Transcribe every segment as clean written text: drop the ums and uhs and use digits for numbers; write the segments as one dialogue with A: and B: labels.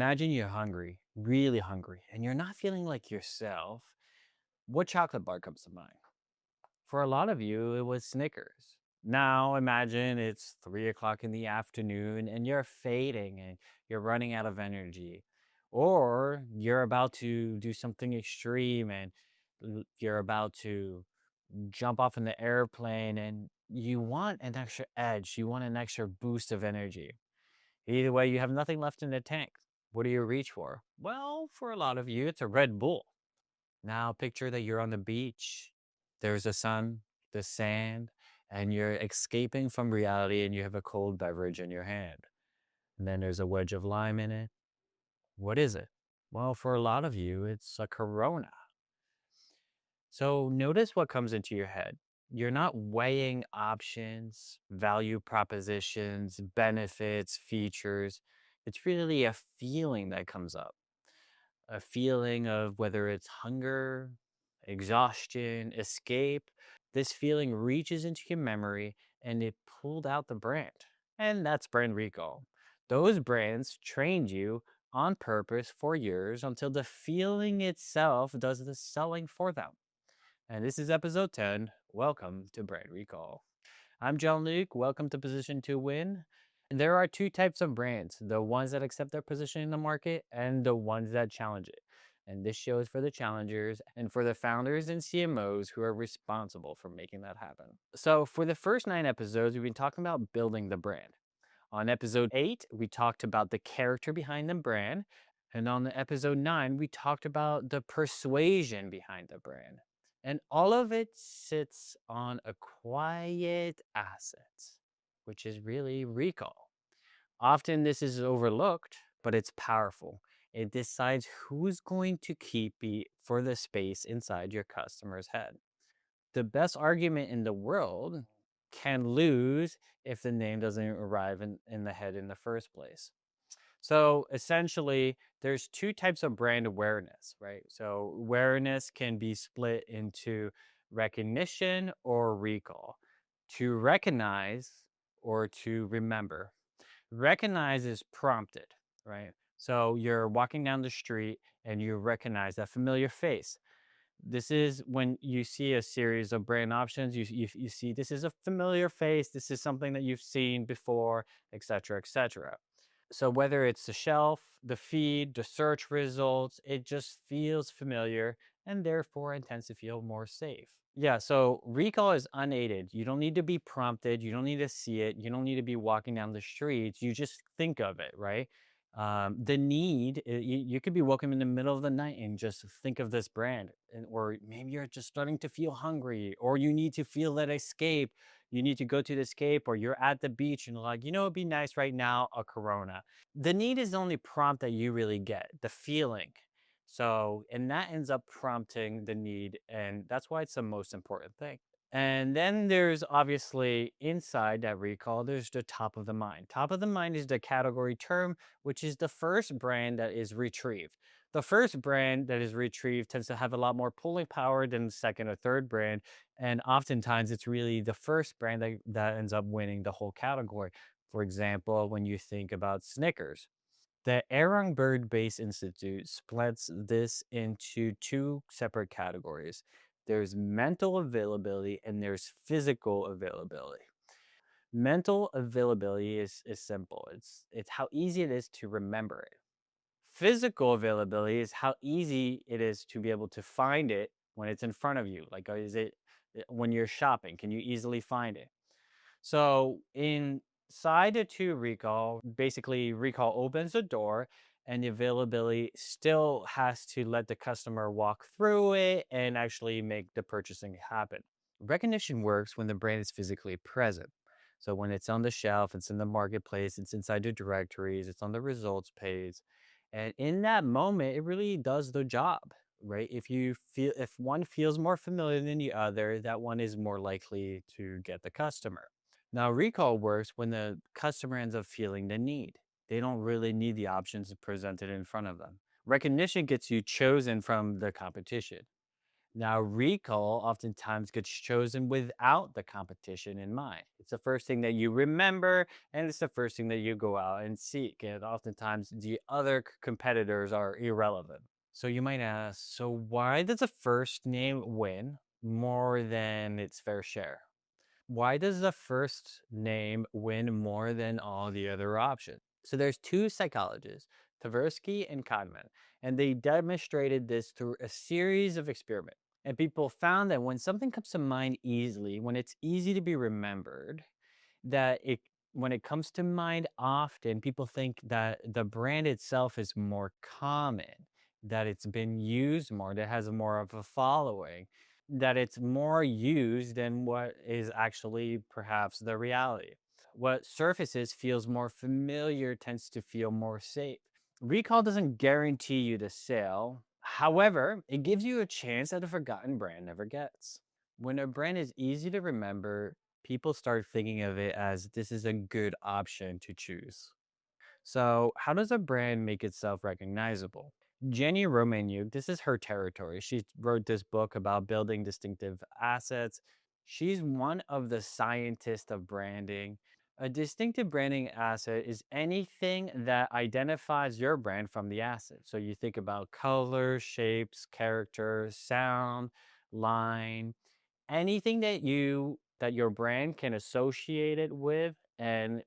A: Imagine you're hungry, really hungry, and you're not feeling like yourself. What chocolate bar comes to mind? For a lot of you, it was Snickers. Now imagine it's 3 o'clock in the afternoon and you're fading and you're running out of energy. Or you're about to do something extreme and you're about to jump off in the airplane and you want an extra edge, you want an extra boost of energy. Either way, you have nothing left in the tank. What do you reach for? Well, for a lot of you, it's a Red Bull. Now, picture that you're on the beach. There's the sun, the sand, and you're escaping from reality and you have a cold beverage in your hand. And then there's a wedge of lime in it. What is it? Well, for a lot of you, it's a Corona. So notice what comes into your head. You're not weighing options, value propositions, benefits, features. It's really a feeling that comes up, a feeling of whether it's hunger, exhaustion, escape. This feeling reaches into your memory and it pulled out the brand. And that's brand recall. Those brands trained you on purpose for years until the feeling itself does the selling for them. And this is episode 10. Welcome to Brand Recall. I'm John Luke. Welcome to Position to Win. There are two types of brands, the ones that accept their position in the market and the ones that challenge it. And this show is for the challengers and for the founders and CMOs who are responsible for making that happen. So, for the first 9 episodes, we've been talking about building the brand. On episode 8, we talked about the character behind the brand. And on the episode 9, we talked about the persuasion behind the brand. And all of it sits on a quiet asset, which is really recall. Often this is overlooked, but it's powerful. It decides who's going to keep it for the space inside your customer's head. The best argument in the world can lose if the name doesn't arrive in the head in the first place. So essentially, there's two types of brand awareness, right? So awareness can be split into recognition or recall. To recognize or to remember. Recognize is prompted, right? So you're walking down the street and you recognize that familiar face. This is when you see a series of brand options. You see this is a familiar face. This is something that you've seen before, et cetera, et cetera. So whether it's the shelf, the feed, the search results, it just feels familiar and therefore it tends to feel more safe. Yeah, so recall is unaided. You don't need to be prompted. You don't need to see it. You don't need to be walking down the streets. You just think of it, right? The need, you could be woken in the middle of the night and just think of this brand. Or maybe you're just starting to feel hungry, or you need to feel that escape. You need to go to the escape, or you're at the beach and like, it'd be nice right now, a Corona. The need is the only prompt that you really get, the feeling. So, and that ends up prompting the need. And that's why it's the most important thing. And then there's obviously inside that recall, there's the top of the mind. Top of the mind is the category term, which is the first brand that is retrieved. The first brand that is retrieved tends to have a lot more pulling power than the second or third brand. And oftentimes it's really the first brand that ends up winning the whole category. For example, when you think about Snickers, the Aaron Bird Base Institute splits this into two separate categories. There's mental availability and there's physical availability. Mental availability is simple. It's how easy it is to remember it. Physical availability is how easy it is to be able to find it when it's in front of you. Like is it when you're shopping, can you easily find it? So inside the two recall, basically recall opens the door and the availability still has to let the customer walk through it and actually make the purchasing happen. Recognition works when the brand is physically present. So when it's on the shelf, it's in the marketplace, it's inside the directories, it's on the results page. And in that moment, it really does the job, right? If one feels more familiar than the other, that one is more likely to get the customer. Now, recall works when the customer ends up feeling the need. They don't really need the options presented in front of them. Recognition gets you chosen from the competition. Now, recall oftentimes gets chosen without the competition in mind. It's the first thing that you remember, and it's the first thing that you go out and seek. And oftentimes, the other competitors are irrelevant. So you might ask, so why does the first name win more than its fair share? Why does the first name win more than all the other options? So there's two psychologists, Tversky and Kahneman, and they demonstrated this through a series of experiments. And people found that when something comes to mind easily, when it's easy to be remembered, that it when it comes to mind often, people think that the brand itself is more common, that it's been used more, that has more of a following, that it's more used than what is actually perhaps the reality. What surfaces feels more familiar tends to feel more safe. Recall doesn't guarantee you the sale. However, it gives you a chance that a forgotten brand never gets. When a brand is easy to remember, people start thinking of it as this is a good option to choose. So, how does a brand make itself recognizable? Jenny Romaniuk, this is her territory. She wrote this book about building distinctive assets. She's one of the scientists of branding. A distinctive branding asset is anything that identifies your brand from the asset. So you think about colors, shapes, characters, sound, line, anything that your brand can associate it with and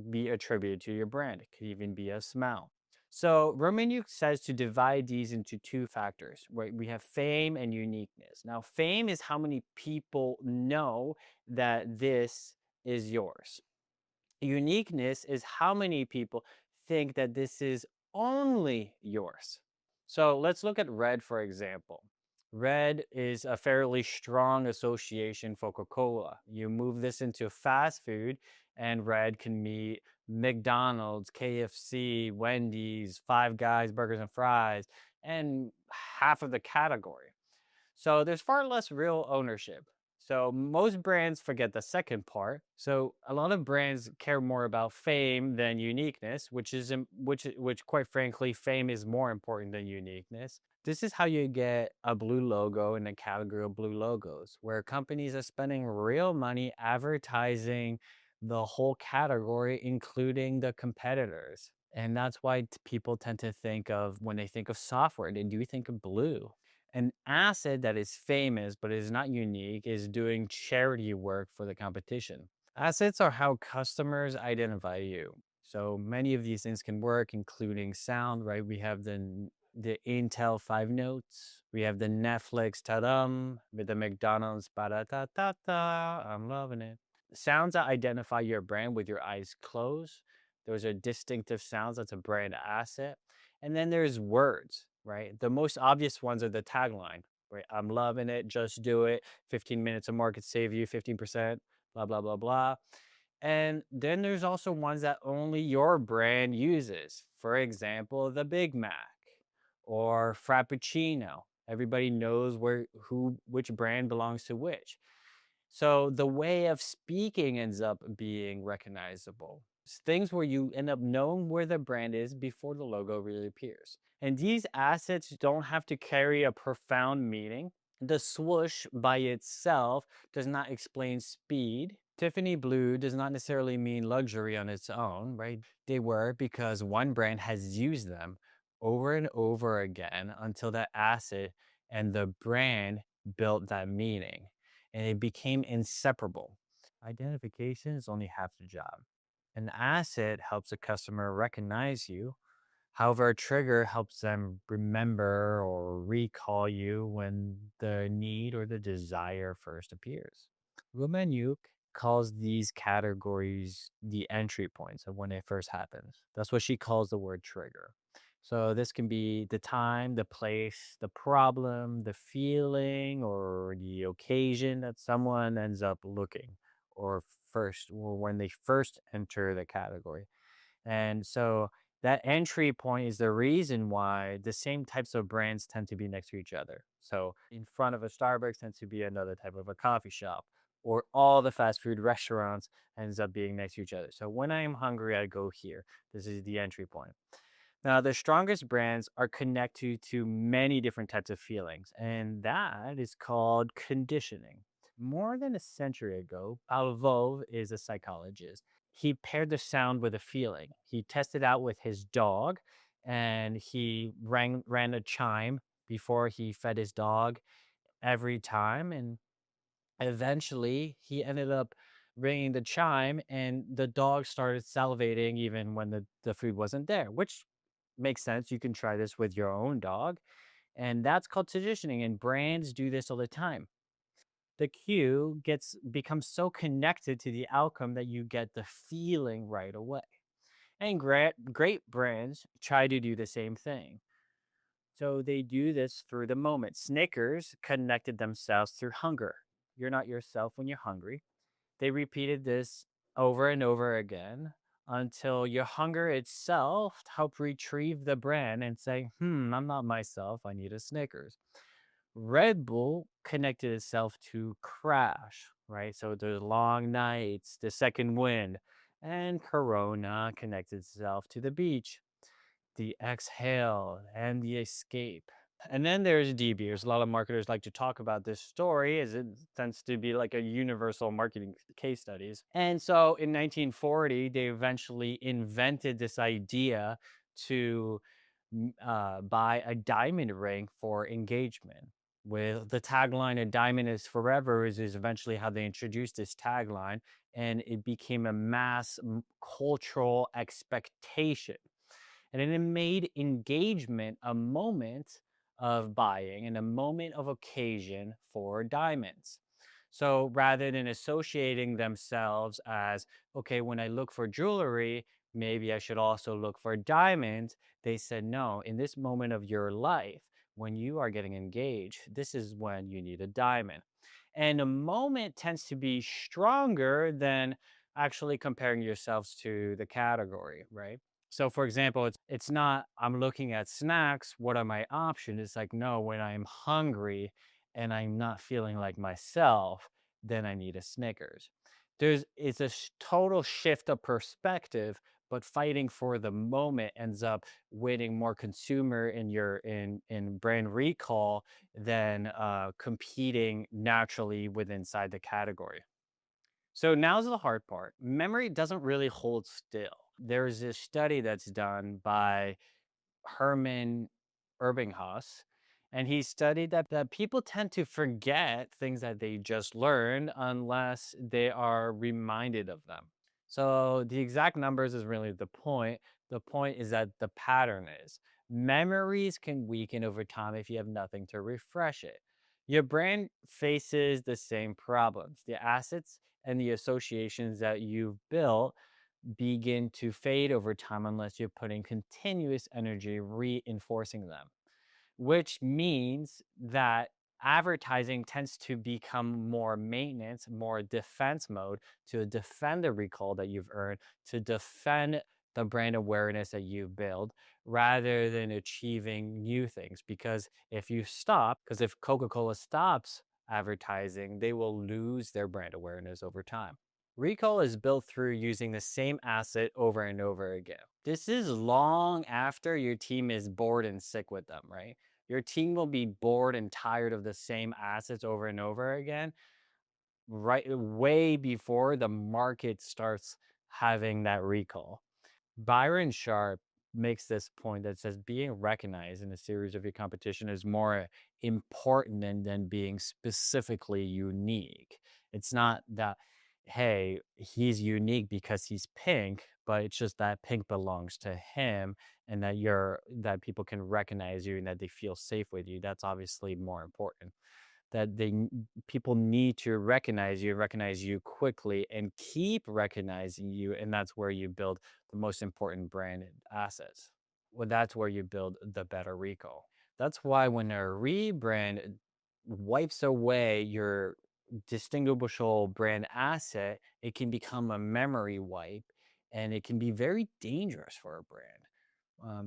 A: be attributed to your brand. It could even be a smell. So Romaniuk says to divide these into two factors, right? We have fame and uniqueness. Now, fame is how many people know that this is yours. Uniqueness is how many people think that this is only yours. So let's look at red, for example. Red is a fairly strong association for Coca Cola. You move this into fast food, and red can mean McDonald's, KFC, Wendy's, Five Guys, Burgers and Fries, and half of the category. So there's far less real ownership. So most brands forget the second part. So a lot of brands care more about fame than uniqueness, which quite frankly fame is more important than uniqueness. This is how you get a blue logo in a category of blue logos, where companies are spending real money advertising the whole category, including the competitors. And that's why people tend to think of, when they think of software, they do think of blue. An asset that is famous but is not unique is doing charity work for the competition. Assets are how customers identify you. So many of these things can work, including sound, right? We have the Intel 5 notes. We have the Netflix ta-dum with the McDonald's ba-da-ta-ta-ta. I'm loving it. Sounds that identify your brand with your eyes closed. Those are distinctive sounds. That's a brand asset. And then there's words, right? The most obvious ones are the tagline, right? I'm loving it. Just do it. 15 minutes of more could save you 15%, blah, blah, blah, blah. And then there's also ones that only your brand uses. For example, the Big Mac or Frappuccino. Everybody knows which brand belongs to which. So the way of speaking ends up being recognizable. It's things where you end up knowing where the brand is before the logo really appears. And these assets don't have to carry a profound meaning. The swoosh by itself does not explain speed. Tiffany blue does not necessarily mean luxury on its own, right? They were because one brand has used them over and over again until that asset and the brand built that meaning and it became inseparable. Identification is only half the job. An asset helps a customer recognize you. However, a trigger helps them remember or recall you when the need or the desire first appears. Romanuk calls these categories the entry points of when it first happens. That's what she calls the word trigger. So this can be the time, the place, the problem, the feeling, or the occasion that someone ends up looking or when they first enter the category. And so that entry point is the reason why the same types of brands tend to be next to each other. So in front of a Starbucks tends to be another type of a coffee shop, or all the fast food restaurants ends up being next to each other. So when I am hungry, I go here. This is the entry point. Now, the strongest brands are connected to many different types of feelings, and that is called conditioning. More than a century ago, Pavlov is a psychologist. He paired the sound with a feeling. He tested out with his dog, and he ran a chime before he fed his dog every time. And eventually, he ended up ringing the chime, and the dog started salivating even when the food wasn't there, which makes sense. You can try this with your own dog. And that's called positioning. And brands do this all the time. The cue gets becomes so connected to the outcome that you get the feeling right away. And great brands try to do the same thing. So they do this through the moment. Snickers connected themselves through hunger. You're not yourself when you're hungry. They repeated this over and over again until your hunger itself helped retrieve the brand and say, I'm not myself. I need a Snickers. Red Bull connected itself to crash, right? So there's long nights, the second wind, and Corona connected itself to the beach, the exhale, and the escape. And then there's D beers. A lot of marketers like to talk about this story as it tends to be like a universal marketing case studies. And so in 1940, they eventually invented this idea to buy a diamond ring for engagement. With the tagline, "A diamond is forever," is eventually how they introduced this tagline, and it became a cultural expectation, and it made engagement a moment of buying and a moment of occasion for diamonds. So rather than associating themselves as, okay, when I look for jewelry, maybe I should also look for diamonds, they said, no, in this moment of your life, when you are getting engaged, this is when you need a diamond. And a moment tends to be stronger than actually comparing yourselves to the category, right? So for example, it's not I'm looking at snacks, what are my options? It's like, no, when I'm hungry and I'm not feeling like myself, then I need a Snickers. It's a total shift of perspective, but fighting for the moment ends up winning more consumer in brand recall than competing naturally within inside the category. So now's the hard part. Memory doesn't really hold still. There's this study that's done by Herman Ebbinghaus, and he studied that people tend to forget things that they just learned unless they are reminded of them. So the exact numbers is really the point. The point is that the pattern is memories can weaken over time if you have nothing to refresh it. Your brain faces the same problems. The assets and the associations that you've built begin to fade over time unless you're putting continuous energy reinforcing them, which means that advertising tends to become more maintenance, more defense mode to defend the recall that you've earned, to defend the brand awareness that you build rather than achieving new things. Because if Coca Cola stops advertising, they will lose their brand awareness over time. Recall is built through using the same asset over and over again. This is long after your team is bored and sick with them, right? Your team will be bored and tired of the same assets over and over again, right way before the market starts having that recall. Byron Sharp makes this point that says being recognized in a series of your competition is more important than being specifically unique. It's not that, hey, he's unique because he's pink, but it's just that pink belongs to him and that people can recognize you and that they feel safe with you. That's obviously more important. People need to recognize you quickly and keep recognizing you, and that's where you build the most important brand assets. Well, that's where you build the better recall. That's why when a rebrand wipes away your distinguishable brand asset, it can become a memory wipe and it can be very dangerous for a brand.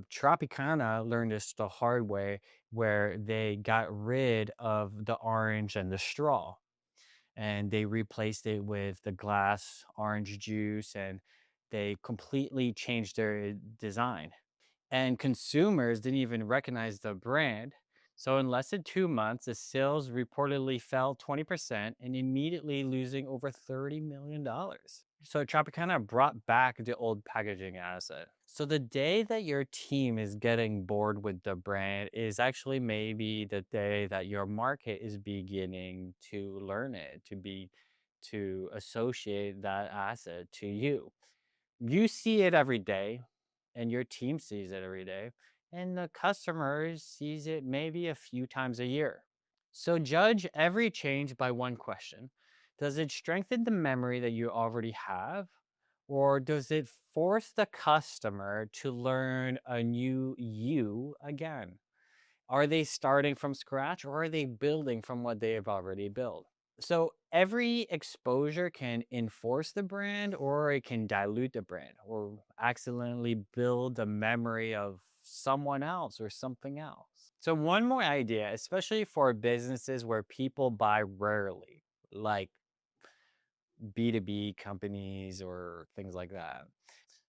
A: Tropicana learned this the hard way, where they got rid of the orange and the straw, and they replaced it with the glass orange juice, and they completely changed their design. and consumers didn't even recognize the brand. So, in less than 2 months, the sales reportedly fell 20% and immediately losing over $30 million. So, Tropicana brought back the old packaging asset. So, the day that your team is getting bored with the brand is actually maybe the day that your market is beginning to learn it, to associate that asset to you. You see it every day, and your team sees it every day, and the customer sees it maybe a few times a year. So judge every change by one question. Does it strengthen the memory that you already have? Or does it force the customer to learn a new you again? Are they starting from scratch or are they building from what they have already built? So every exposure can enforce the brand or it can dilute the brand or accidentally build a memory of someone else or something else. So one more idea, especially for businesses where people buy rarely, like B2B companies or things like that.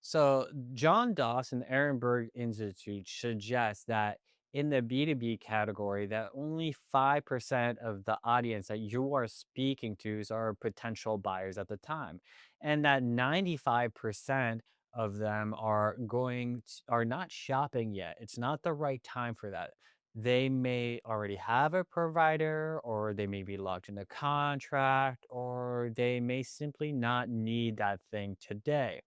A: So, John Doss and Ehrenberg Institute suggests that in the B2B category, that only 5% of the audience that you are speaking to are potential buyers at the time, and that 95% of them are not shopping yet. It's not the right time for that. They may already have a provider, or they may be locked in a contract, or they may simply not need that thing today.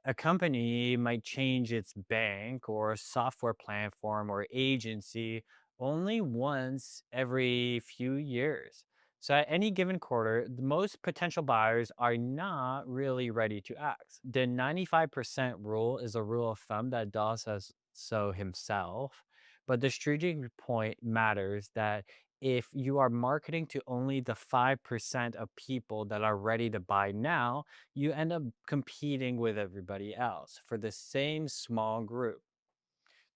A: A company might change its bank or software platform or agency only once every few years. So, at any given quarter, the most potential buyers are not really ready to act. The 95% rule is a rule of thumb that Dawes has so himself. But the strategic point matters that if you are marketing to only the 5% of people that are ready to buy now, you end up competing with everybody else for the same small group.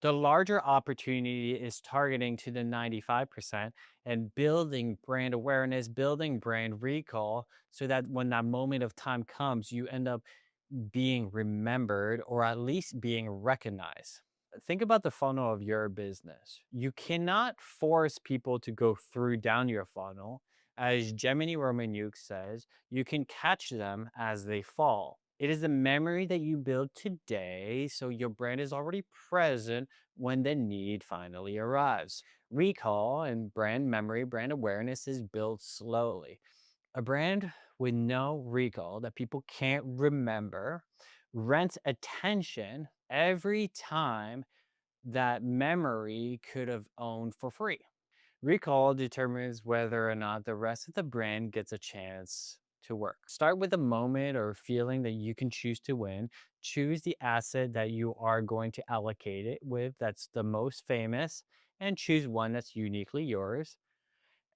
A: The larger opportunity is targeting to the 95% and building brand awareness, building brand recall, so that when that moment of time comes, you end up being remembered or at least being recognized. Think about the funnel of your business. You cannot force people to go through down your funnel. As Gemini Romanuke says, you can catch them as they fall. It is the memory that you build today, so your brand is already present when the need finally arrives. Recall and brand memory, brand awareness is built slowly. A brand with no recall that people can't remember rents attention every time that memory could have owned for free. Recall determines whether or not the rest of the brand gets a chance to work. Start with a moment or feeling that you can choose to win. Choose the asset that you are going to allocate it with that's the most famous, and choose one that's uniquely yours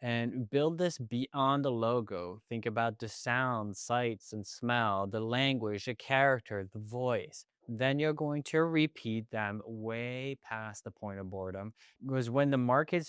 A: and build this beyond the logo. Think about the sound, sights, and smell, the language, the character, the voice. Then you're going to repeat them way past the point of boredom. Because when the market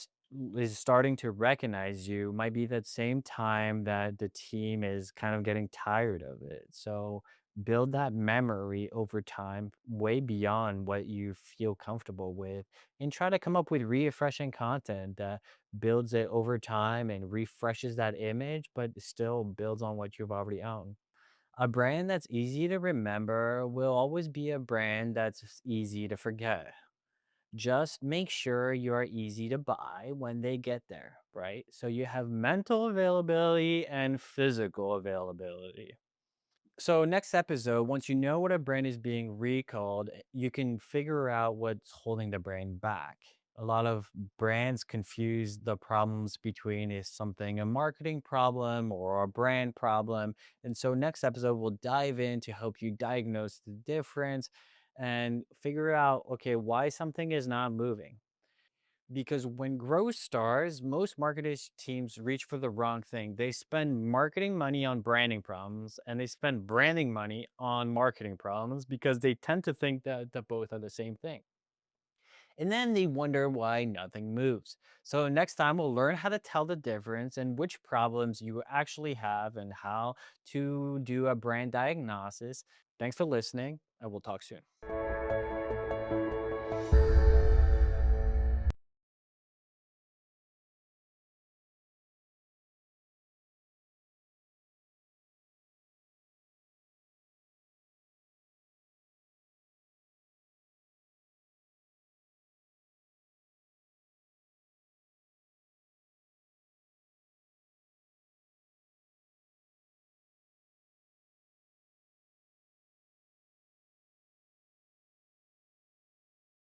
A: is starting to recognize you, might be that same time that the team is kind of getting tired of it. So build that memory over time, way beyond what you feel comfortable with, and try to come up with refreshing content that builds it over time and refreshes that image, but still builds on what you've already owned. A brand that's easy to remember will always be a brand that's easy to forget. Just make sure you are easy to buy when they get there, right? So you have mental availability and physical availability. So next episode, once you know what a brand is being recalled, you can figure out what's holding the brand back. A lot of brands confuse the problems between is something a marketing problem or a brand problem. And so next episode we'll dive in to help you diagnose the difference and figure out, okay, why something is not moving. Because when growth stars, most marketing teams reach for the wrong thing. They spend marketing money on branding problems and they spend branding money on marketing problems because they tend to think that both are the same thing. And then they wonder why nothing moves. So next time we'll learn how to tell the difference and which problems you actually have and how to do a brand diagnosis. Thanks for listening, and we'll talk soon.